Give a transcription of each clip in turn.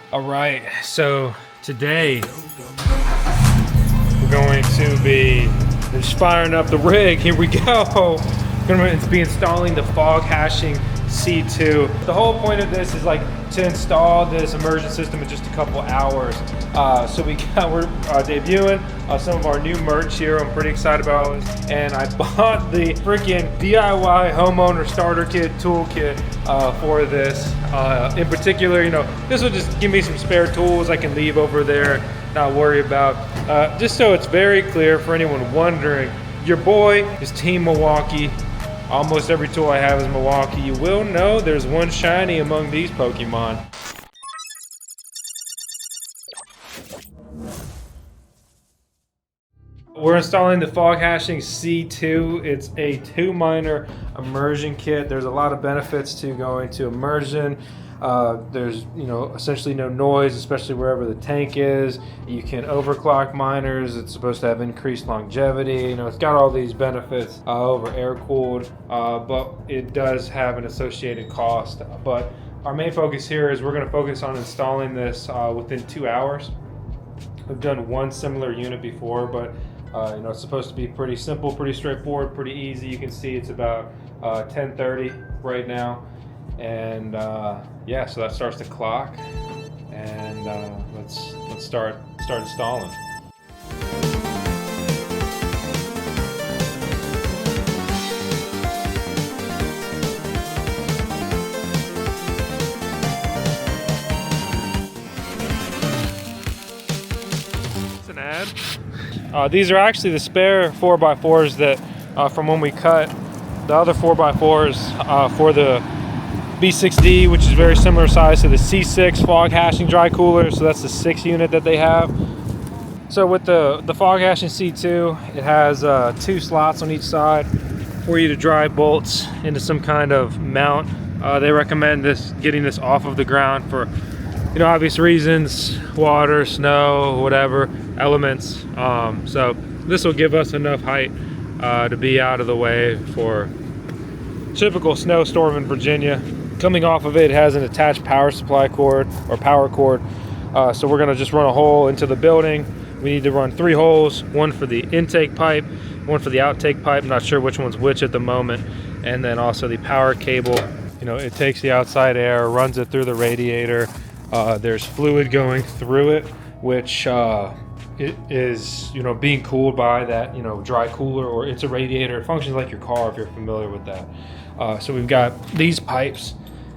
All right, so today we're going to be just firing up the rig. Here we go. Going to be installing the Foghashing C2. The whole point of this is like to install this immersion system in just a couple hours. So we're debuting some of our new merch here. I'm pretty excited about this. And I bought the freaking DIY homeowner starter kit toolkit for this. In particular, you know, this will just give me some spare tools I can leave over there, not worry about. Just so it's very clear for anyone wondering, your boy is Team Milwaukee. Almost every tool I have is Milwaukee. You will know there's one shiny among these Pokemon. We're installing the Foghashing C2. It's a 2-miner immersion kit. There's a lot of benefits to going to immersion. There's, you know, essentially no noise, especially wherever the tank is. You can overclock miners. It's supposed to have increased longevity. You know, it's got all these benefits over air-cooled, but it does have an associated cost. But our main focus here is we're going to focus on installing this within 2 hours. We've done one similar unit before, but you know, it's supposed to be pretty simple, pretty straightforward, pretty easy. You can see it's about 10:30 right now. And yeah, so that starts the clock, and let's start installing. It's an ad. These are actually the spare 4x4s that from when we cut the other 4x4s for the B6D, which is very similar size to the C6 fog hashing dry cooler. So that's the 6 unit that they have. So with the Foghashing C2, it has 2 slots on each side for you to drive bolts into some kind of mount. They recommend getting this off of the ground for, you know, obvious reasons: water, snow, whatever elements. So this will give us enough height to be out of the way for typical snowstorm in Virginia. Coming off of it has an attached power supply cord or power cord. So we're gonna just run a hole into the building. We need to run 3 holes, one for the intake pipe, one for the outtake pipe. I'm not sure which one's which at the moment. And then also the power cable. You know, it takes the outside air, runs it through the radiator. There's fluid going through it, which it is, you know, being cooled by that, you know, dry cooler, or it's a radiator. It functions like your car if you're familiar with that. So we've got these pipes,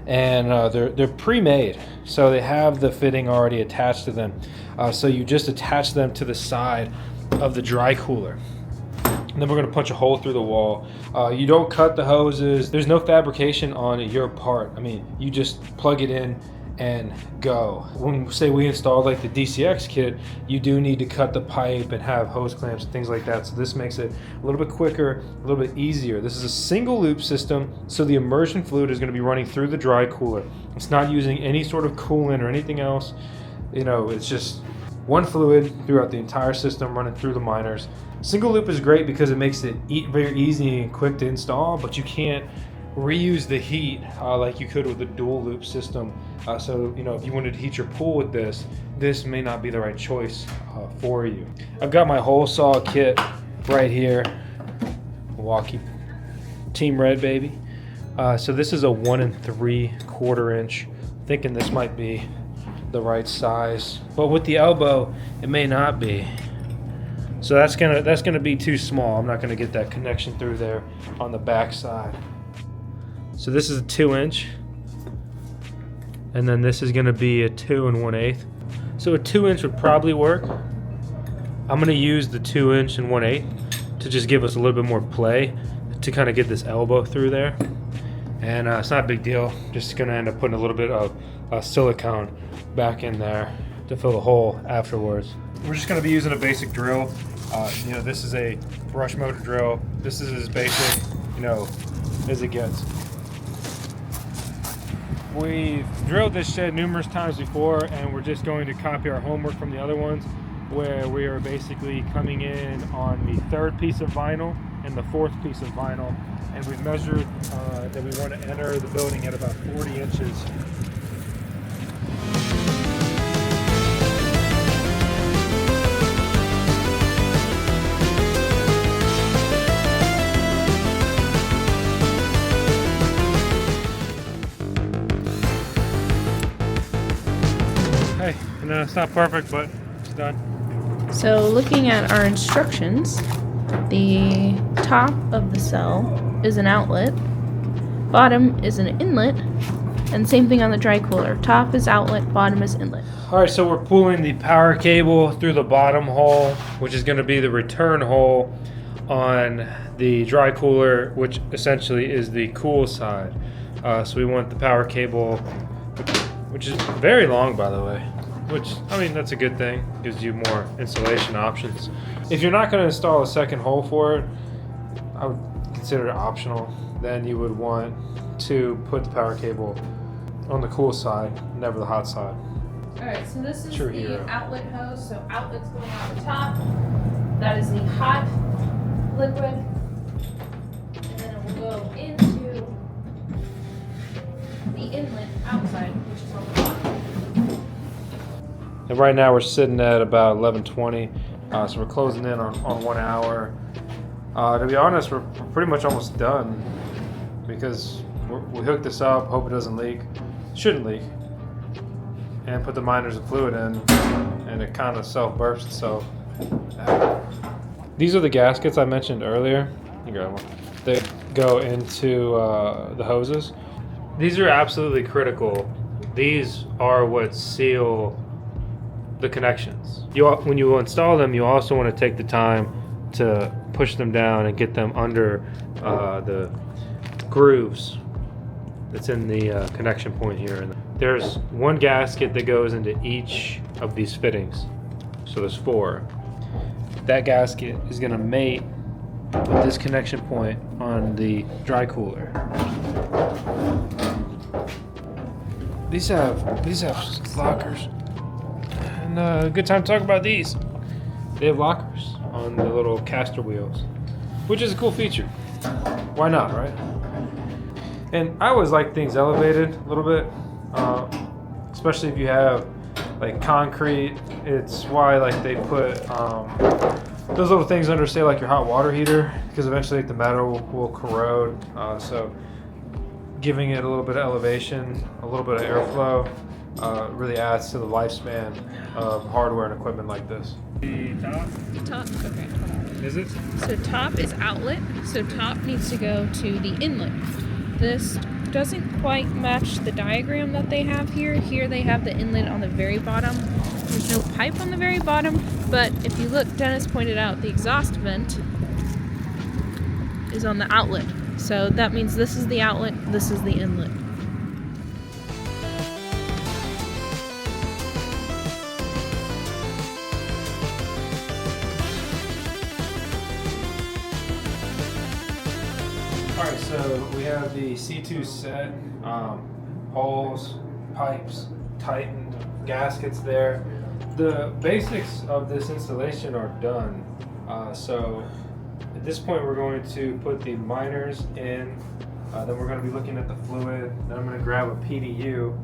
and they're pre-made, so they have the fitting already attached to them. So you just attach them to the side of the dry cooler. And then we're going to punch a hole through the wall. You don't cut the hoses. There's no fabrication on your part. I mean, you just plug it in and go. When say we installed like the DCX kit, you do need to cut the pipe and have hose clamps and things like that. So this makes it a little bit quicker, a little bit easier. This is a single loop system, so the immersion fluid is going to be running through the dry cooler. It's not using any sort of coolant or anything else. You know, it's just one fluid throughout the entire system running through the miners. Single loop is great because it makes it very easy and quick to install, but you can't reuse the heat like you could with a dual loop system. So, you know, if you wanted to heat your pool with this may not be the right choice for you. I've got my hole saw kit right here. Milwaukee Team Red, baby. So this is a 1 3/4 inch. Thinking this might be the right size, but with the elbow it may not be. So that's gonna be too small. I'm not gonna get that connection through there on the back side. So this is a 2 inch, and then this is gonna be a 2 1/8. So a 2 inch would probably work. I'm gonna use the 2 inch and 1/8 to just give us a little bit more play to kind of get this elbow through there. And it's not a big deal. Just gonna end up putting a little bit of silicone back in there to fill the hole afterwards. We're just gonna be using a basic drill. You know, this is a brush motor drill. This is as basic, you know, as it gets. We've drilled this shed numerous times before, and we're just going to copy our homework from the other ones, where we are basically coming in on the 3rd piece of vinyl and the 4th piece of vinyl, and we've measured that we want to enter the building at about 40 inches. Hey, it's not perfect, but it's done. So looking at our instructions, the top of the cell is an outlet, bottom is an inlet, and same thing on the dry cooler. Top is outlet, bottom is inlet. All right, so we're pulling the power cable through the bottom hole, which is going to be the return hole on the dry cooler, which essentially is the cool side. So we want the power cable, which is very long, by the way, which, I mean, that's a good thing. Gives you more installation options. If you're not going to install a second hole for it, I would consider it optional. Then you would want to put the power cable on the cool side, never the hot side. Alright, so this is True the hero. outlet hose, so outlet's going out the top. That is the hot liquid. And then it will go into the inlet outside, which is on the bottom. And right now we're sitting at about 11:20, so we're closing in on 1 hour. To be honest, we're pretty much almost done because we hooked this up, hope it doesn't leak. Shouldn't leak. And put the miners of fluid in, and it kind of self-burps itself. These are the gaskets I mentioned earlier. You grab one. They go into the hoses. These are absolutely critical. These are what seal the connections. When you install them, you also want to take the time to push them down and get them under the grooves that's in the connection point here. There's one gasket that goes into each of these fittings. So there's 4. That gasket is going to mate with this connection point on the dry cooler. These have lockers. And a good time to talk about these. They have lockers on the little caster wheels, which is a cool feature. Why not, right? And I always like things elevated a little bit, especially if you have like concrete. It's why like they put those little things under, say, like your hot water heater, because eventually the metal will corrode. So giving it a little bit of elevation, a little bit of airflow, really adds to the lifespan of hardware and equipment like this. The top? Top, okay. Is it? So top is outlet, so top needs to go to the inlet. This doesn't quite match the diagram that they have here. Here they have the inlet on the very bottom. There's no pipe on the very bottom, but if you look, Dennis pointed out the exhaust vent is on the outlet. So that means this is the outlet, this is the inlet. Alright, so we have the C2 set, holes, pipes, tightened, gaskets there. The basics of this installation are done. So at this point we're going to put the miners in, then we're going to be looking at the fluid, then I'm going to grab a PDU,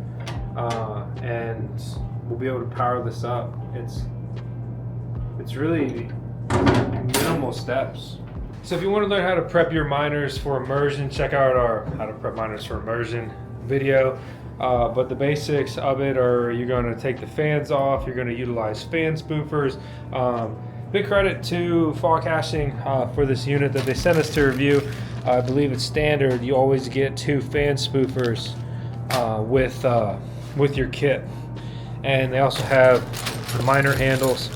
and we'll be able to power this up. It's really minimal steps. So if you want to learn how to prep your miners for immersion, check out our how to prep miners for immersion video. But the basics of it are you're going to take the fans off, you're going to utilize fan spoofers. Big credit to Foghashing for this unit that they sent us to review. I believe it's standard. You always get 2 fan spoofers with your kit. And they also have the miner handles,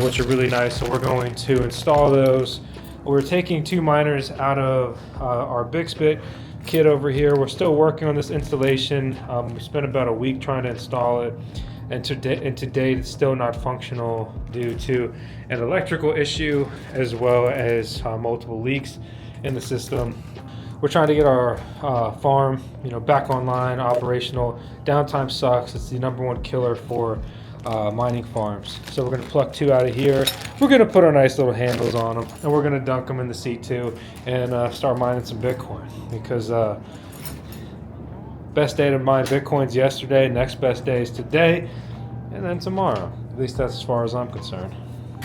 which are really nice. So we're going to install those. We're taking 2 miners out of our Bixbit kit over here. We're still working on this installation. We spent about a week trying to install it, and to date it's still not functional due to an electrical issue as well as multiple leaks in the system. We're trying to get our farm, back online, operational. Downtime sucks. It's the #1 killer for mining farms. So we're going to pluck 2 out of here. We're going to put our nice little handles on them, and we're going to dunk them in the C2 and start mining some Bitcoin, because best day to mine Bitcoin's yesterday, next best day is today, and then tomorrow. At least that's as far as I'm concerned. In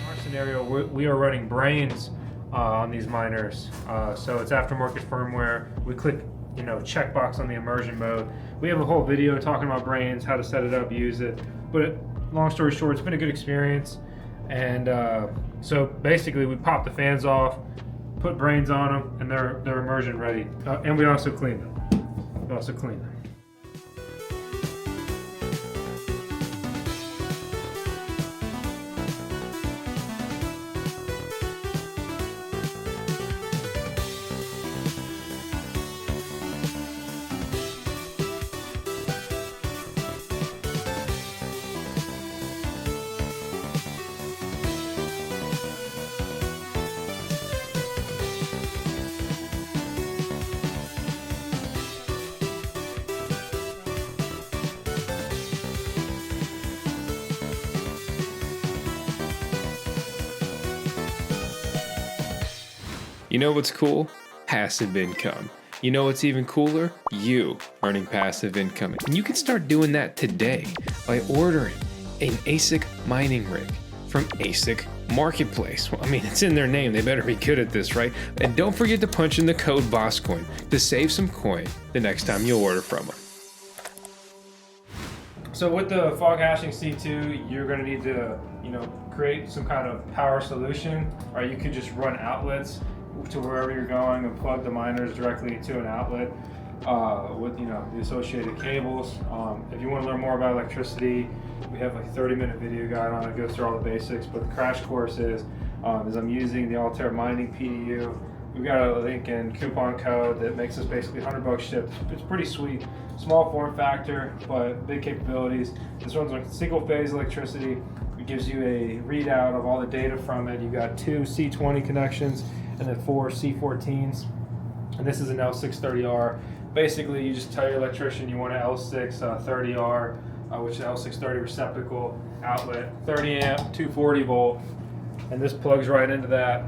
our scenario, we are running brains on these miners, so it's aftermarket firmware. We click checkbox on the immersion mode. We have a whole video talking about brains, how to set it up, use it. But long story short, it's been a good experience. And so basically we pop the fans off, put brains on them, and they're immersion ready. And we also clean them. You know what's cool? Passive income. You know what's even cooler? You earning passive income. And you can start doing that today by ordering an ASIC mining rig from ASIC Marketplace. Well, I mean, it's in their name. They better be good at this, right? And don't forget to punch in the code VoskCoin to save some coin the next time you order from them. So with the Foghashing C2, you're going to need to, create some kind of power solution, or you could just run outlets to wherever you're going and plug the miners directly to an outlet with the associated cables. If you want to learn more about electricity, we have like a 30-minute video guide on it. It goes through all the basics, but the crash course is I'm using the Altair mining PDU. We've got a link and coupon code that makes us basically $100 shipped. It's pretty sweet. Small form factor, but big capabilities. This runs on single phase electricity. It gives you a readout of all the data from it. You've got 2 C20 connections and then 4 C14s. And this is an L630R. Basically, you just tell your electrician you want an L630R, which is an L630 receptacle outlet, 30 amp, 240 volt, and this plugs right into that.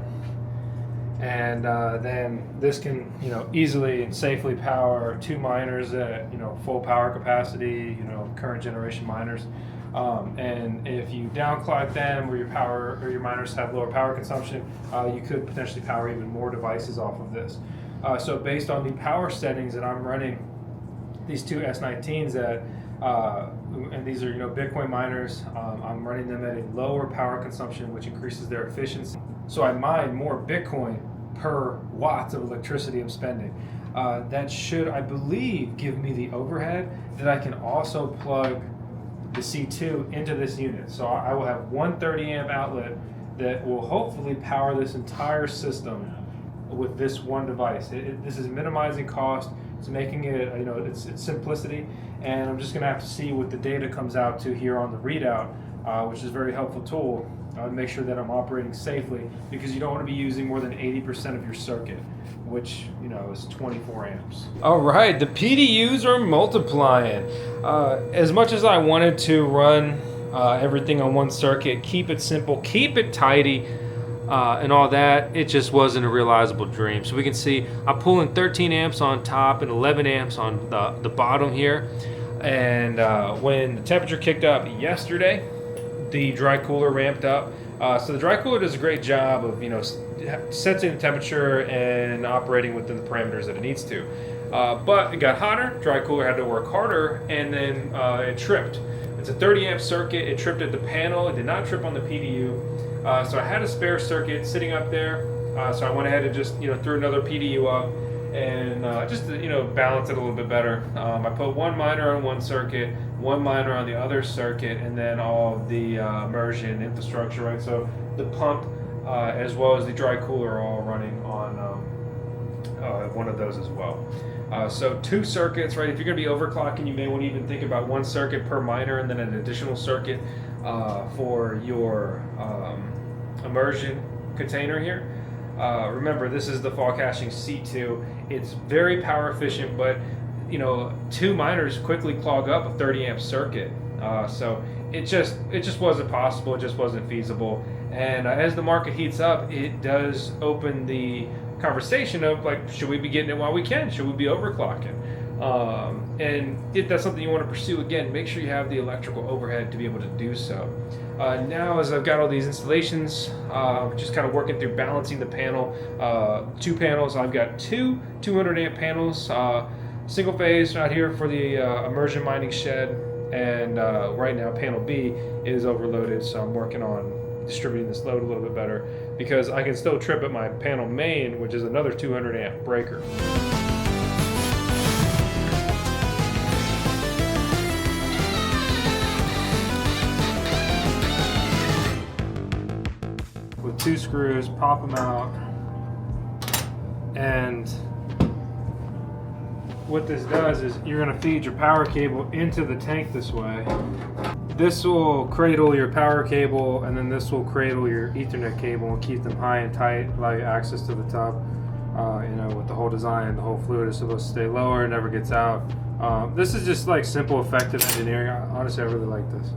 And then this can, easily and safely power 2 miners at, full power capacity, current generation miners. And if you downclock them, or your miners have lower power consumption, you could potentially power even more devices off of this. So based on the power settings that I'm running, these 2 S19s at, and these are Bitcoin miners, I'm running them at a lower power consumption, which increases their efficiency. So I mine more Bitcoin per watts of electricity I'm spending. That should, I believe, give me the overhead that I can also plug the C2 into this unit. So I will have one 30 amp outlet that will hopefully power this entire system with this one device. This is minimizing cost. It's making it, it's simplicity, and I'm just gonna have to see what the data comes out to here on the readout, which is a very helpful tool to make sure that I'm operating safely, because you don't want to be using more than 80% of your circuit, which is 24 amps. All right, the PDUs are multiplying. As much as I wanted to run everything on one circuit, keep it simple, keep it tidy, and all that, it just wasn't a realizable dream. So we can see I'm pulling 13 amps on top and 11 amps on the bottom here. And when the temperature kicked up yesterday, the dry cooler ramped up. So the dry cooler does a great job of sensing the temperature and operating within the parameters that it needs to. But it got hotter, dry cooler had to work harder, and then it tripped. It's a 30 amp circuit, it tripped at the panel, it did not trip on the PDU. So I had a spare circuit sitting up there, so I went ahead and just threw another PDU up and just to balance it a little bit better. I put one miner on one circuit, one miner on the other circuit, and then all of the immersion infrastructure, right? So the pump as well as the dry cooler are all running on one of those as well. So 2 circuits, right? If you're going to be overclocking, you may want to even think about 1 circuit per miner and then an additional circuit for your immersion container here. Remember, this is the Foghashing C2. It's very power efficient, but 2 miners quickly clog up a 30 amp circuit. So it just wasn't possible. It just wasn't feasible. And as the market heats up, it does open the conversation of should we be getting it while we can? Should we be overclocking? And if that's something you want to pursue, again, make sure you have the electrical overhead to be able to do so. Now, as I've got all these installations, just kind of working through balancing the panel, 2 panels. I've got 2 200 amp panels single phase out here for the immersion mining shed, and right now panel B is overloaded, so I'm working on distributing this load a little bit better because I can still trip at my panel main, which is another 200 amp breaker. With 2 screws, pop them out, and what this does is you're going to feed your power cable into the tank this way. This will cradle your power cable, and then this will cradle your Ethernet cable and keep them high and tight, allow you access to the top. You know, with the whole design, the whole fluid is supposed to stay lower, it never gets out. This is just like simple, effective engineering. Honestly, I really like this.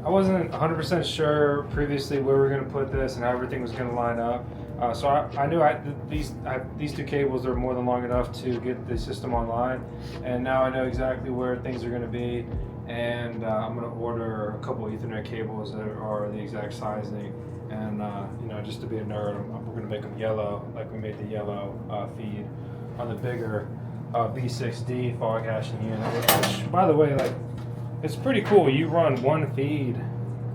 I wasn't 100% sure previously where we were going to put this and how everything was going to line up. So I knew these 2 cables are more than long enough to get the system online, and now I know exactly where things are going to be, and I'm going to order a couple Ethernet cables that are the exact sizing, and you know, just to be a nerd, we're going to make them yellow like we made the yellow feed on the bigger V6D fog hashing unit, which, by the way, like, it's pretty cool. You run one feed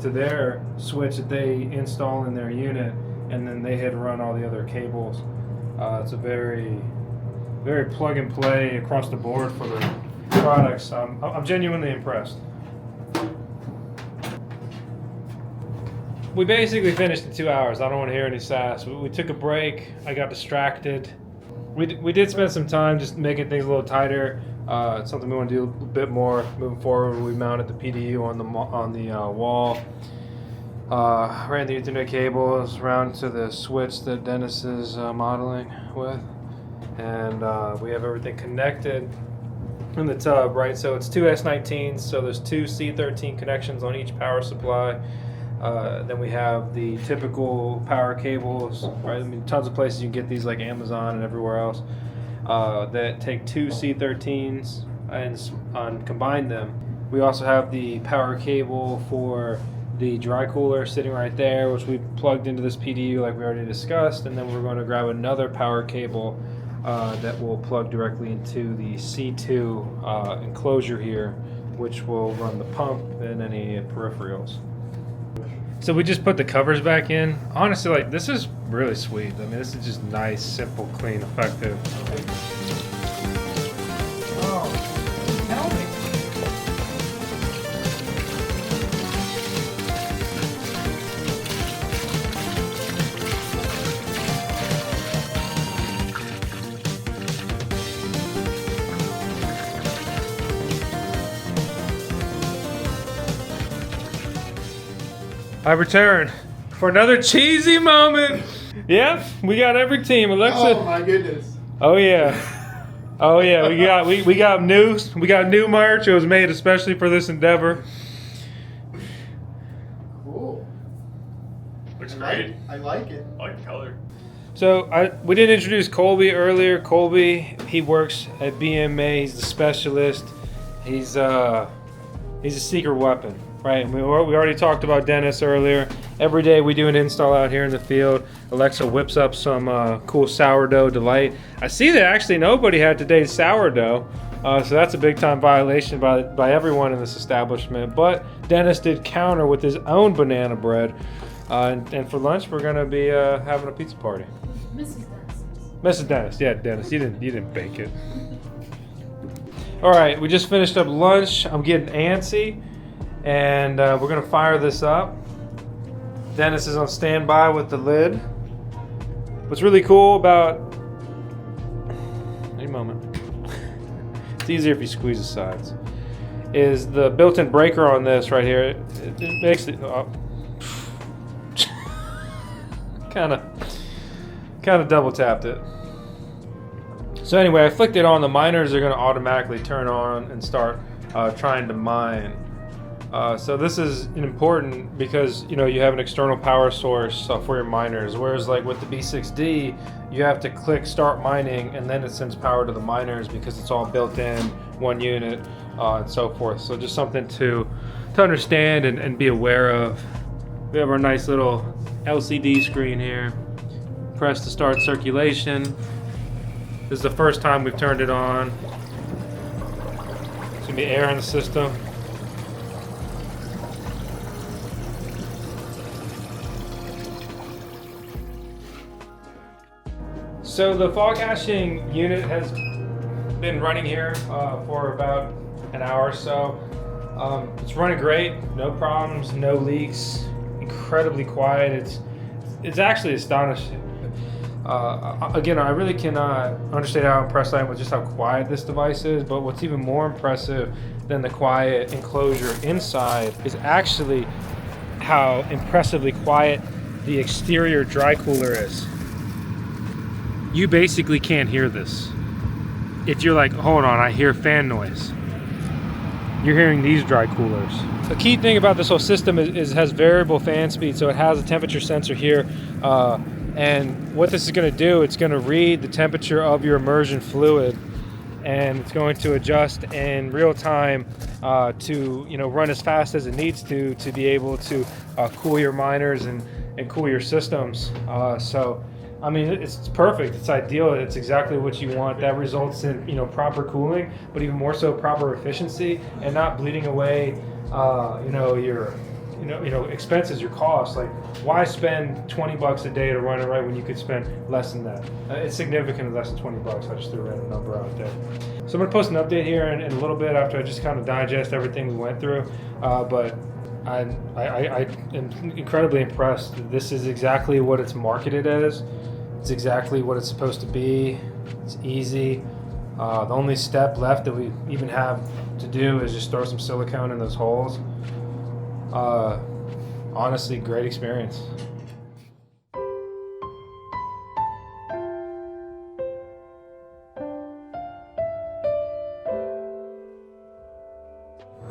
to their switch that they install in their unit, and then they had to run all the other cables. It's a very, very plug and play across the board for the products. I'm genuinely impressed. We basically finished in 2 hours. I don't want to hear any sass. We took a break. I got distracted. We did spend some time just making things a little tighter. It's something we want to do a bit more moving forward. We mounted the PDU on the wall. Ran the Ethernet cables around to the switch that Dennis is modeling with, and we have everything connected in the tub, right? So it's 2 S19s, so there's 2 C13 connections on each power supply. Then we have the typical power cables, right? I mean, tons of places you can get these, like Amazon and everywhere else, that take 2 C13s and combine them. We also have the power cable for the dry cooler sitting right there, which we plugged into this PDU like we already discussed, and then we're going to grab another power cable that will plug directly into the C2 enclosure here, which will run the pump and any peripherals. So we just put the covers back in. Honestly, like, this is really sweet. I mean, this is just nice, simple, clean, effective. Oh, tell me. I return for another cheesy moment. Yep, we got every team. Alexa. Oh my goodness. Oh yeah. Oh yeah. We got new merch. It was made especially for this endeavor. Cool. Looks great. I like it. I like the color. So we didn't introduce Colby earlier. Colby, he works at BMA. He's the specialist. He's a secret weapon. Right, we already talked about Dennis earlier. Every day we do an install out here in the field. Alexa whips up some cool sourdough delight. I see that actually nobody had today's sourdough, so that's a big time violation by everyone in this establishment. But Dennis did counter with his own banana bread, and for lunch we're gonna be having a pizza party. Mrs. Dennis, yeah, Dennis, you didn't bake it. All right, we just finished up lunch. I'm getting antsy. And we're gonna fire this up. Dennis is on standby with the lid. What's really cool about, wait a moment, it's easier if you squeeze the sides, is the built-in breaker on this right here. It makes it kind of double tapped it. So anyway, I flicked it on. The miners are gonna automatically turn on and start trying to mine. So this is important because, you know, you have an external power source for your miners, whereas like with the B6D you have to click start mining and then it sends power to the miners because it's all built in one unit and so forth. So just something to understand and be aware of. We have our nice little LCD screen here. Press to start circulation. This is the first time we've turned it on. the air in the system. So the fog hashing unit has been running here for about an hour or so. It's running great, no problems, no leaks, incredibly quiet. It's actually astonishing. Again, I really cannot understate how impressed I am with just how quiet this device is, but what's even more impressive than the quiet enclosure inside is actually how impressively quiet the exterior dry cooler is. You basically can't hear this. If you're like, hold on, I hear fan noise, you're hearing these dry coolers. The key thing about this whole system is it has variable fan speed, so it has a temperature sensor here. And what this is going to do, it's going to read the temperature of your immersion fluid, and it's going to adjust in real time to run as fast as it needs to be able to cool your miners and cool your systems. So I mean, it's perfect. It's ideal. It's exactly what you want. That results in proper cooling, but even more so proper efficiency, and not bleeding away your expenses, your costs. Like, why spend $20 a day to run it right when you could spend less than that? It's significantly less than $20. I just threw a random number out there. So I'm gonna post an update here in a little bit after I just kind of digest everything we went through. But I am incredibly impressed. This is exactly what it's marketed as. It's exactly what it's supposed to be. It's easy. The only step left that we even have to do is just throw some silicone in those holes. Honestly, great experience.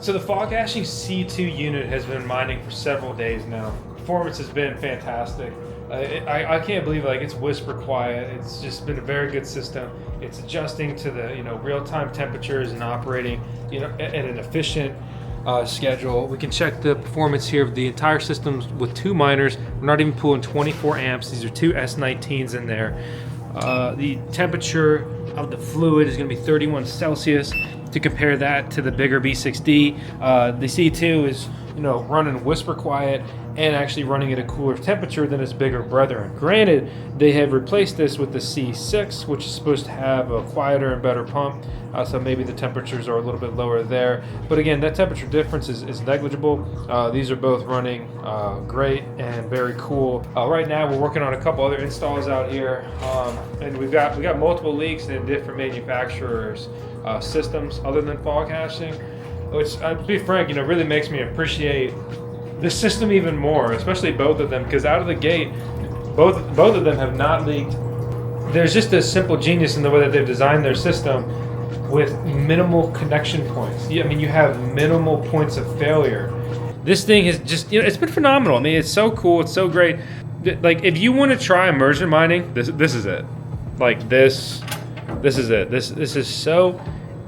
So the Foghashing C2 unit has been mining for several days now. Performance has been fantastic. I can't believe it's whisper quiet. It's just been a very good system. It's adjusting to the real-time temperatures and operating at an efficient schedule. We can check the performance here of the entire system with 2 miners. We're not even pulling 24 amps. These are 2 S19s in there. The temperature of the fluid is going to be 31 Celsius. To compare that to the bigger B6D, the C2 is running whisper quiet and actually running at a cooler temperature than its bigger brethren. Granted, they have replaced this with the C6, which is supposed to have a quieter and better pump, so maybe the temperatures are a little bit lower there. But again, that temperature difference is negligible. These are both running great and very cool. Right now, we're working on a couple other installs out here, and we got multiple leaks in different manufacturers' systems other than fog hashing, which, to be frank, really makes me appreciate the system even more, especially both of them, because out of the gate, both of them have not leaked. There's just a simple genius in the way that they've designed their system with minimal connection points. I mean, you have minimal points of failure. This thing has just, it's been phenomenal. I mean, it's so cool. It's so great. Like, if you want to try immersion mining, this is it. Like, this is it. This is so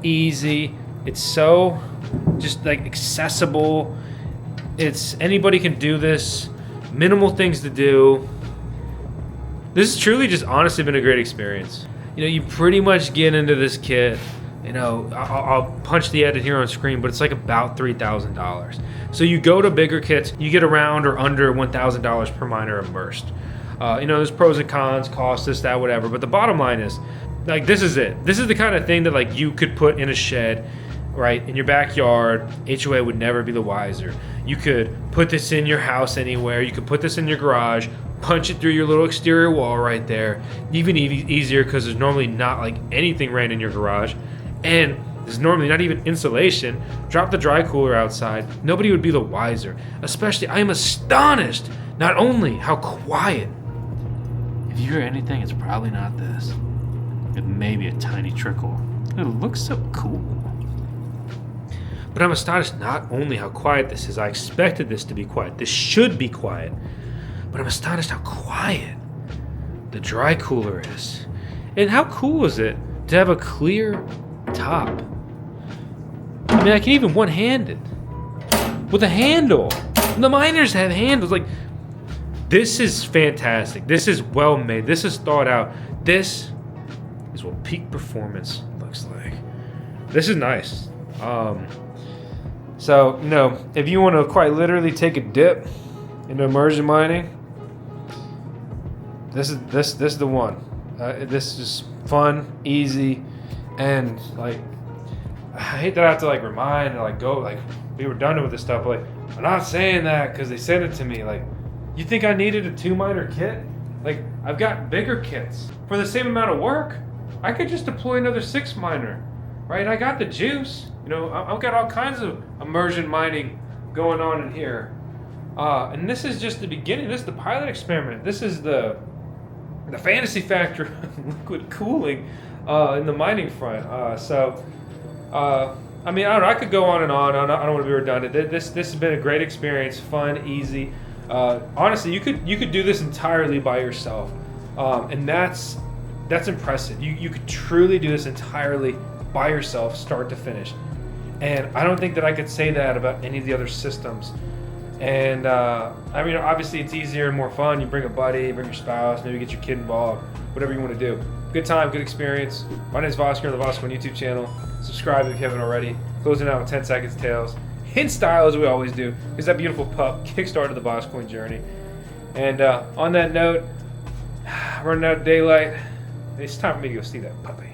easy. It's so just accessible. It's anybody can do this. Minimal things to do. This has truly just honestly been a great experience. You pretty much get into this kit. I'll punch the edit here on screen, but it's about $3,000. So you go to bigger kits, you get around or under $1,000 per miner immersed. There's pros and cons, cost, this, that, whatever. But the bottom line is, this is it. This is the kind of thing that you could put in a shed, right, in your backyard. HOA would never be the wiser. You could put this in your house anywhere. You could put this in your garage, punch it through your little exterior wall right there. Even easier because there's normally not anything ran in your garage, and there's normally not even insulation. Drop the dry cooler outside. Nobody would be the wiser. Especially, I am astonished not only how quiet. If you hear anything, it's probably not this. It may be a tiny trickle. It looks so cool. But I'm astonished not only how quiet this is. I expected this to be quiet. This should be quiet. But I'm astonished how quiet the dry cooler is. And how cool is it to have a clear top? I mean, I can even one-hand it with a handle. The miners have handles. This is fantastic. This is well made. This is thought out. This is what peak performance looks like. This is nice. So, you know, if you want to quite literally take a dip into immersion mining, this is the one. This is fun, easy, and like I hate that I have to like remind and like go like be redundant with this stuff. But, like, I'm not saying that because they sent it to me. Like, you think I needed a 2-miner kit? Like, I've got bigger kits for the same amount of work. I could just deploy another 6-miner, right? I got the juice. You know, I've got all kinds of immersion mining going on in here. And this is just the beginning. This is the pilot experiment. This is the fantasy factor of liquid cooling in the mining front. I mean, I don't know. I could go on and on. I don't want to be redundant. This has been a great experience, fun, easy. Honestly, you could do this entirely by yourself, and that's impressive. You could truly do this entirely by yourself, start to finish. And I don't think that I could say that about any of the other systems. And I mean, obviously it's easier and more fun. You bring a buddy, bring your spouse, maybe get your kid involved, whatever you want to do. Good time, good experience. My name is VoskCoin on the VoskCoin YouTube channel. Subscribe if you haven't already. Closing out with 10 seconds tails. In style as we always do, because that beautiful pup kickstarted the VoskCoin journey. And on that note, running out of daylight, it's time for me to go see that puppy.